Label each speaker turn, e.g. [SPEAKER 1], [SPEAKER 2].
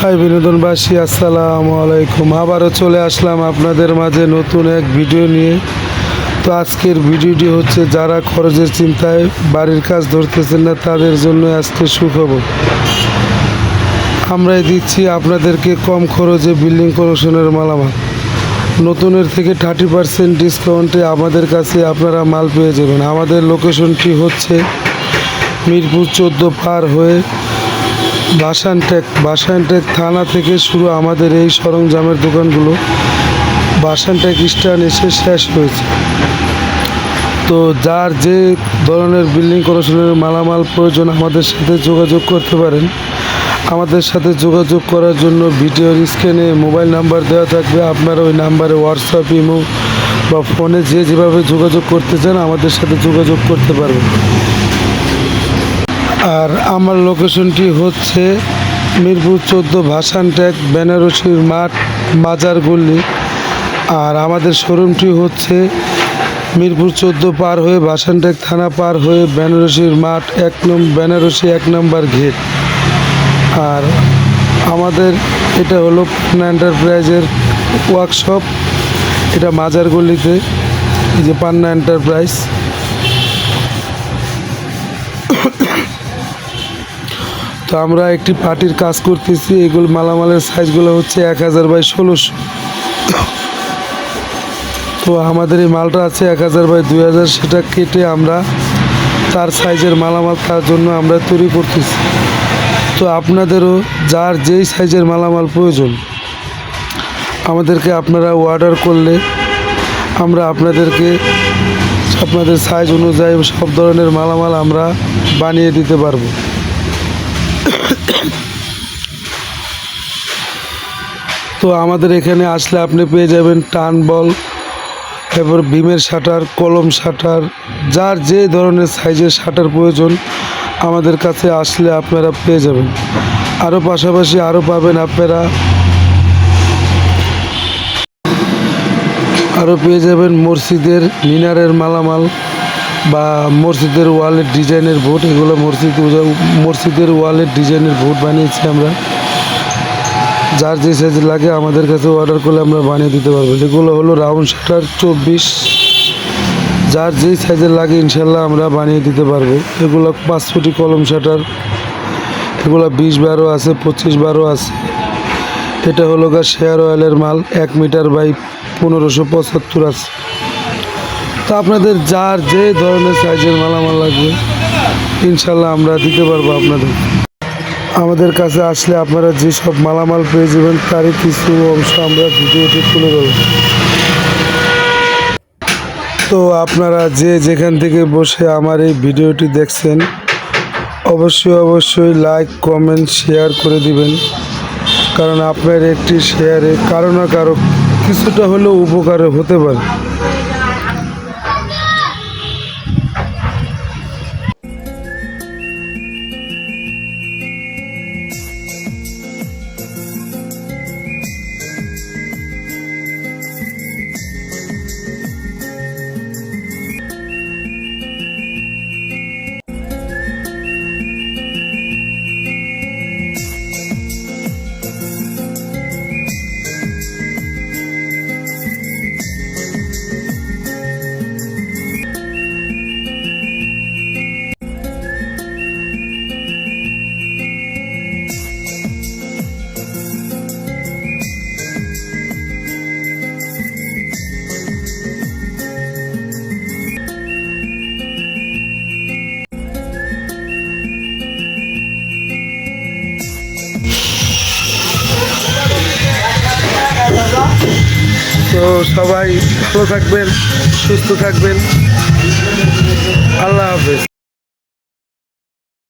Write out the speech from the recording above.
[SPEAKER 1] High বিনোদনবাসী, আসসালামু আলাইকুম। আবারও চলে আসলাম আপনাদের মাঝে নতুন এক ভিডিও নিয়ে। তো আজকের ভিডিওটি হচ্ছে যারা খরচের চিন্তায় বাড়ির কাজ ধরতেছেন না তাদের জন্য আজকে সুখবর। আমরাই দিচ্ছি আপনাদেরকে কম খরচে বিল্ডিং কনেকশনের মালামাল। নতুনের থেকে 30% ডিসকাউন্টে আমাদের কাছে আপনারা মাল পেয়ে যাবেন। আমাদের লোকেশনটি হচ্ছে মিরপুর 14 পার হয়ে বাসানটেক থানা থেকে শুরু আমাদের এই সরঞ্জামের দোকানগুলো বাসানটেক স্ট্যান্ড এসে শেষ হয়েছে। তো যার যে ধরনের বিল্ডিং কনেকশনের মালামাল প্রয়োজন আমাদের সাথে যোগাযোগ করতে পারেন। আমাদের সাথে যোগাযোগ করার জন্য ভিডিওর স্ক্রিনে মোবাইল নাম্বার দেওয়া থাকবে, আপনারা ওই নাম্বারে হোয়াটসঅ্যাপ, ইমো বা ফোনে যেভাবে যোগাযোগ করতে চান আমাদের সাথে যোগাযোগ করতে পারবেন। আর আমার লোকেশনটি হচ্ছে মিরপুর 14 ভাসানটেক বেনারসির মাঠ মাজার গল্লি। আর আমাদের শোরুমটি হচ্ছে মিরপুর 14 পার হয়ে ভাসানটেক থানা পার হয়ে বেনারসির মাঠ বেনারসি 1 নম্বর গেট। আর আমাদের এটা হলো পান্না এন্টারপ্রাইজের ওয়ার্কশপ, এটা মাজার গল্লিতে, এই যে পান্না এন্টারপ্রাইজ। তো আমরা একটি পার্টির কাজ করতেছি। এগুলো মালামালের সাইজগুলো হচ্ছে 1000 বাই 1600। তো আমাদের এই মালটা আছে 1000 বাই 2000, সেটা কেটে আমরা তার সাইজের মালামাল তার জন্য আমরা তৈরি করতেছি। তো আপনাদেরও যার যেই সাইজের মালামাল প্রয়োজন আমাদেরকে আপনারা অর্ডার করলে আমরা আপনাদের সাইজ অনুযায়ী সব ধরনের মালামাল আমরা বানিয়ে দিতে পারবো। তো আমাদের এখানে আসলে আপনি পেয়ে যাবেন টান বল, এরপর বিমের শাটার, কলম শাটার, যার যে ধরনের সাইজের শাটার প্রয়োজন আমাদের কাছে আসলে আপনারা পেয়ে যাবেন। আরও পাশাপাশি আরও পাবেন আপনারা পেয়ে যাবেন মসজিদের মিনারের মালামাল বা মসজিদের ওয়ালের ডিজাইনের বোর্ড। এগুলো মসজিদের ওয়ালের ডিজাইনের বোর্ড বানিয়েছি আমরা। যার যে সাইজ লাগে আমাদের কাছে অর্ডার করলে আমরা বানিয়ে দিতে পারবো। এগুলো হলো রাউন্ড শাটার 24, যার যেই সাইজের লাগে ইনশাল্লাহ আমরা বানিয়ে দিতে পারবো। এগুলো 5 ফুটি কলম শাটার, এগুলো 20-12 আছে, 25-12 আছে। এটা হলো শেয়ার অয়েলের মাল, 1 মিটার বাই 1575 আছে। তো আপনাদের যার যে ধরনের সাইজের মালামাল লাগবে ইনশাল্লাহ আমরা দিতে পারবো আপনাদের। আমাদের কাছে আসলে আপনারা যেসব মালামাল পেয়ে যাবেন তারই কিছু অংশ আমরা ভিডিওতে তুলে ধরব। তো আপনারা যেখান থেকে বসে আমার এই ভিডিওটি দেখছেন অবশ্যই লাইক, কমেন্ট, শেয়ার করে দিবেন, কারণ আপনার একটি শেয়ারে কারো না কারো কিছুটা হলেও উপকার হতে পারে। তো সবাই ভালো থাকবেন, সুস্থ থাকবেন। আল্লাহ হাফেজ।